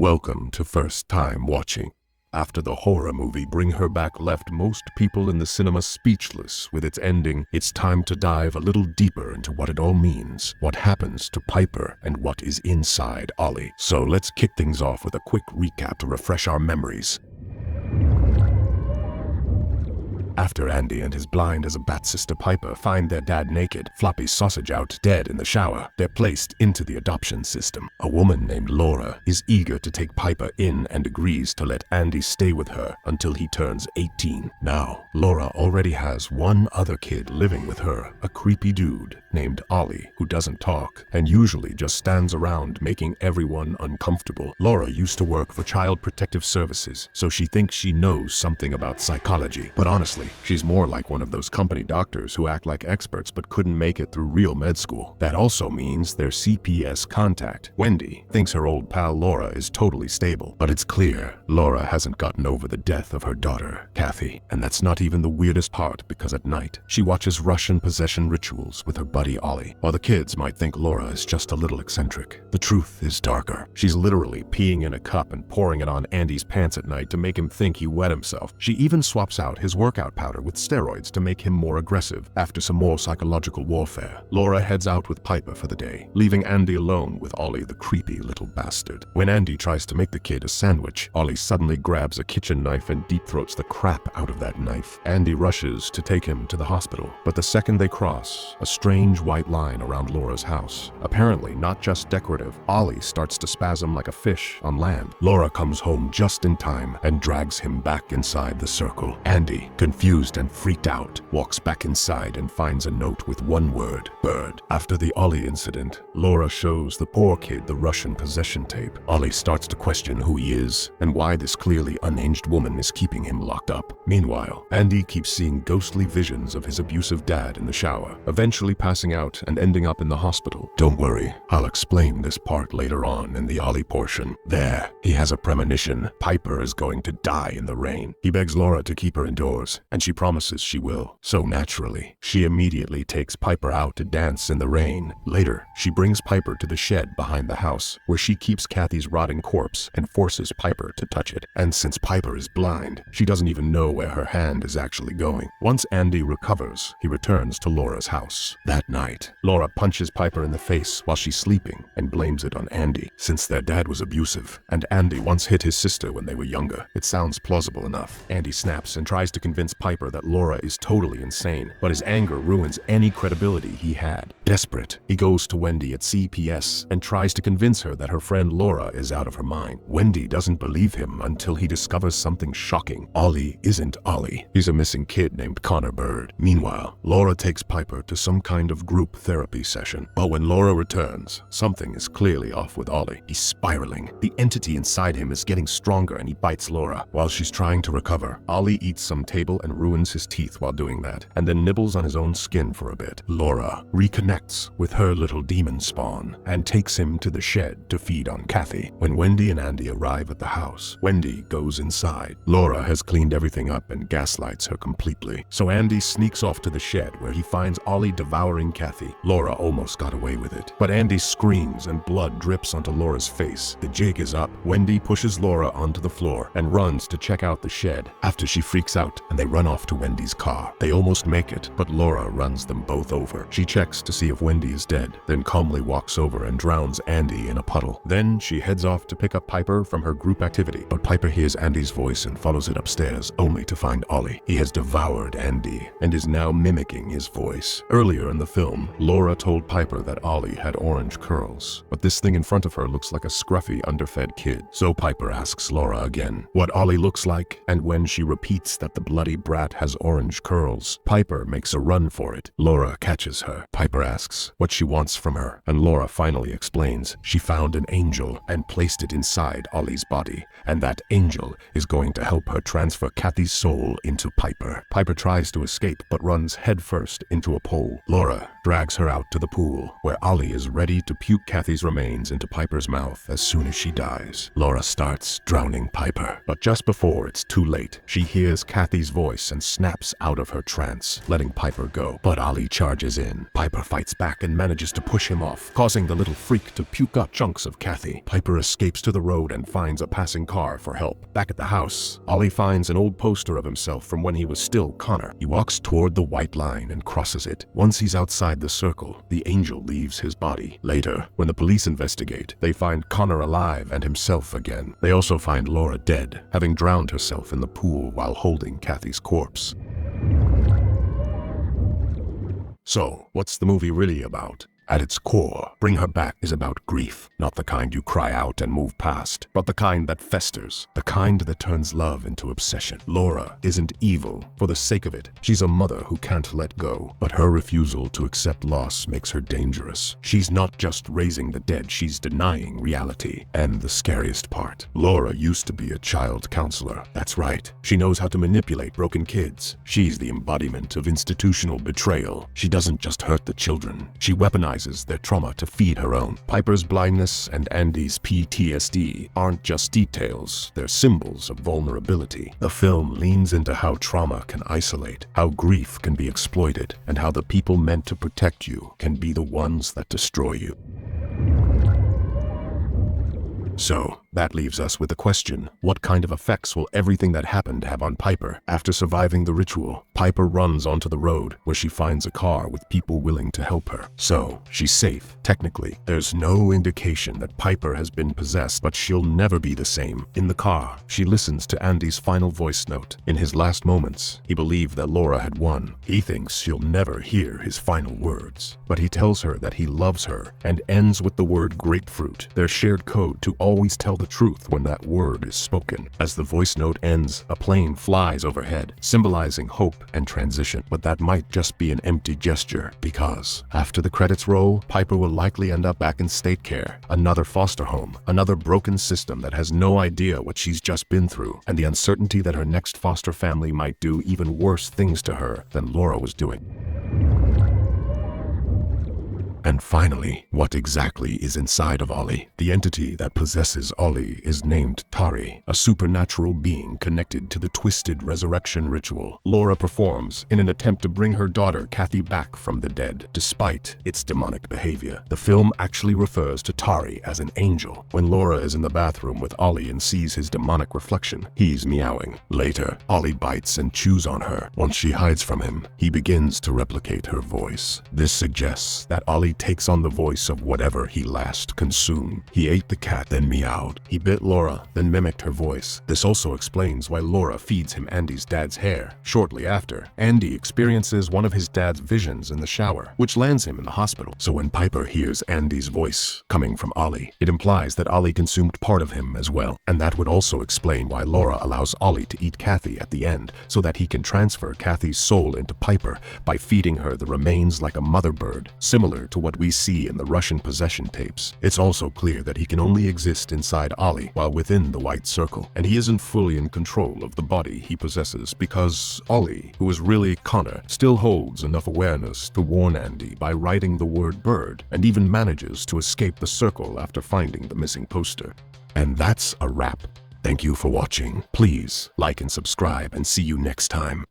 Welcome to First Time Watching. After the horror movie Bring Her Back left most people in the cinema speechless with its ending, it's time to dive a little deeper into what it all means, what happens to Piper, and what is inside Ollie. So let's kick things off with a quick recap to refresh our memories. After Andy and his blind as a bat sister Piper find their dad naked, floppy sausage out dead in the shower, they're placed into the adoption system. A woman named Laura is eager to take Piper in and agrees to let Andy stay with her until he turns 18. Now, Laura already has one other kid living with her, a creepy dude named Ollie who doesn't talk and usually just stands around making everyone uncomfortable. Laura used to work for Child Protective Services, so she thinks she knows something about psychology, but honestly, she's more like one of those company doctors who act like experts but couldn't make it through real med school. That also means their CPS contact, Wendy, thinks her old pal Laura is totally stable. But it's clear Laura hasn't gotten over the death of her daughter, Kathy. And that's not even the weirdest part, because at night, she watches Russian possession rituals with her buddy Ollie. While the kids might think Laura is just a little eccentric, the truth is darker. She's literally peeing in a cup and pouring it on Andy's pants at night to make him think he wet himself. She even swaps out his workout powder with steroids to make him more aggressive. After some more psychological warfare, Laura heads out with Piper for the day, leaving Andy alone with Ollie, the creepy little bastard. When Andy tries to make the kid a sandwich, Ollie suddenly grabs a kitchen knife and deep throats the crap out of that knife. Andy rushes to take him to the hospital, but the second they cross a strange white line around Laura's house, apparently not just decorative, Ollie starts to spasm like a fish on land. Laura comes home just in time and drags him back inside the circle. Andy, confused and freaked out, walks back inside and finds a note with one word: bird. After the Ollie incident, Laura shows the poor kid the Russian possession tape. Ollie starts to question who he is and why this clearly unhinged woman is keeping him locked up. Meanwhile, Andy keeps seeing ghostly visions of his abusive dad in the shower, eventually passing out and ending up in the hospital. Don't worry, I'll explain this part later on in the Ollie portion. There, he has a premonition. Piper is going to die in the rain. He begs Laura to keep her indoors, and she promises she will. So naturally, she immediately takes Piper out to dance in the rain. Later, she brings Piper to the shed behind the house, where she keeps Kathy's rotting corpse and forces Piper to touch it. And since Piper is blind, she doesn't even know where her hand is actually going. Once Andy recovers, he returns to Laura's house. That night, Laura punches Piper in the face while she's sleeping and blames it on Andy. Since their dad was abusive, and Andy once hit his sister when they were younger, it sounds plausible enough. Andy snaps and tries to convince Piper that Laura is totally insane, but his anger ruins any credibility he had. Desperate, he goes to Wendy at CPS and tries to convince her that her friend Laura is out of her mind. Wendy doesn't believe him until he discovers something shocking. Ollie isn't Ollie. He's a missing kid named Connor Bird. Meanwhile, Laura takes Piper to some kind of group therapy session. But when Laura returns, something is clearly off with Ollie. He's spiraling. The entity inside him is getting stronger and he bites Laura. While she's trying to recover, Ollie eats some table and ruins his teeth while doing that, and then nibbles on his own skin for a bit. Laura reconnects with her little demon spawn and takes him to the shed to feed on Kathy. When Wendy and Andy arrive at the house, Wendy goes inside. Laura has cleaned everything up and gaslights her completely. So Andy sneaks off to the shed where he finds Ollie devouring Kathy. Laura almost got away with it, but Andy screams and blood drips onto Laura's face. The jig is up. Wendy pushes Laura onto the floor and runs to check out the shed. After she freaks out and they run off to Wendy's car. They almost make it, but Laura runs them both over. She checks to see if Wendy is dead, then calmly walks over and drowns Andy in a puddle. Then she heads off to pick up Piper from her group activity, but Piper hears Andy's voice and follows it upstairs, only to find Ollie. He has devoured Andy and is now mimicking his voice. Earlier in the film, Laura told Piper that Ollie had orange curls, but this thing in front of her looks like a scruffy, underfed kid. So Piper asks Laura again what Ollie looks like, and when she repeats that the bloody brat has orange curls, Piper makes a run for it. Laura catches her. Piper asks what she wants from her, and Laura finally explains she found an angel and placed it inside Ollie's body, and that angel is going to help her transfer Kathy's soul into Piper. Piper tries to escape but runs headfirst into a pole. Laura drags her out to the pool, where Ollie is ready to puke Kathy's remains into Piper's mouth as soon as she dies. Laura starts drowning Piper, but just before it's too late, she hears Kathy's voice voice and snaps out of her trance, letting Piper go. But Ollie charges in. Piper fights back and manages to push him off, causing the little freak to puke up chunks of Kathy. Piper escapes to the road and finds a passing car for help. Back at the house, Ollie finds an old poster of himself from when he was still Connor. He walks toward the white line and crosses it. Once he's outside the circle, the angel leaves his body. Later, when the police investigate, they find Connor alive and himself again. They also find Laura dead, having drowned herself in the pool while holding Kathy's corpse. So, what's the movie really about? At its core, Bring Her Back is about grief, not the kind you cry out and move past, but the kind that festers, the kind that turns love into obsession. Laura isn't evil for the sake of it. She's a mother who can't let go, but her refusal to accept loss makes her dangerous. She's not just raising the dead, she's denying reality. And the scariest part, Laura used to be a child counselor. That's right, she knows how to manipulate broken kids. She's the embodiment of institutional betrayal. She doesn't just hurt the children, she weaponizes their trauma to feed her own. Piper's blindness and Andy's PTSD aren't just details, they're symbols of vulnerability. The film leans into how trauma can isolate, how grief can be exploited, and how the people meant to protect you can be the ones that destroy you. So, that leaves us with the question, what kind of effects will everything that happened have on Piper? After surviving the ritual, Piper runs onto the road where she finds a car with people willing to help her. So, she's safe. Technically, there's no indication that Piper has been possessed, but she'll never be the same. In the car, she listens to Andy's final voice note. In his last moments, he believed that Laura had won. He thinks she'll never hear his final words, but he tells her that he loves her and ends with the word grapefruit, their shared code to always tell the truth when that word is spoken. As the voice note ends, a plane flies overhead, symbolizing hope and transition. But that might just be an empty gesture, because after the credits roll, Piper will likely end up back in state care, another foster home, another broken system that has no idea what she's just been through, and the uncertainty that her next foster family might do even worse things to her than Laura was doing. And finally, what exactly is inside of Ollie? The entity that possesses Ollie is named Tari, a supernatural being connected to the twisted resurrection ritual Laura performs in an attempt to bring her daughter Kathy back from the dead, despite its demonic behavior. The film actually refers to Tari as an angel. When Laura is in the bathroom with Ollie and sees his demonic reflection, he's meowing. Later, Ollie bites and chews on her. Once she hides from him, he begins to replicate her voice. This suggests that Ollie takes on the voice of whatever he last consumed. He ate the cat, then meowed. He bit Laura, then mimicked her voice. This also explains why Laura feeds him Andy's dad's hair. Shortly after, Andy experiences one of his dad's visions in the shower, which lands him in the hospital. So when Piper hears Andy's voice coming from Ollie, it implies that Ollie consumed part of him as well. And that would also explain why Laura allows Ollie to eat Kathy at the end, so that he can transfer Kathy's soul into Piper by feeding her the remains like a mother bird, similar to what we see in the Russian possession tapes. It's also clear that he can only exist inside Ollie while within the white circle, and he isn't fully in control of the body he possesses because Ollie, who is really Connor, still holds enough awareness to warn Andy by writing the word bird, and even manages to escape the circle after finding the missing poster. And that's a wrap. Thank you for watching. Please like and subscribe, and see you next time.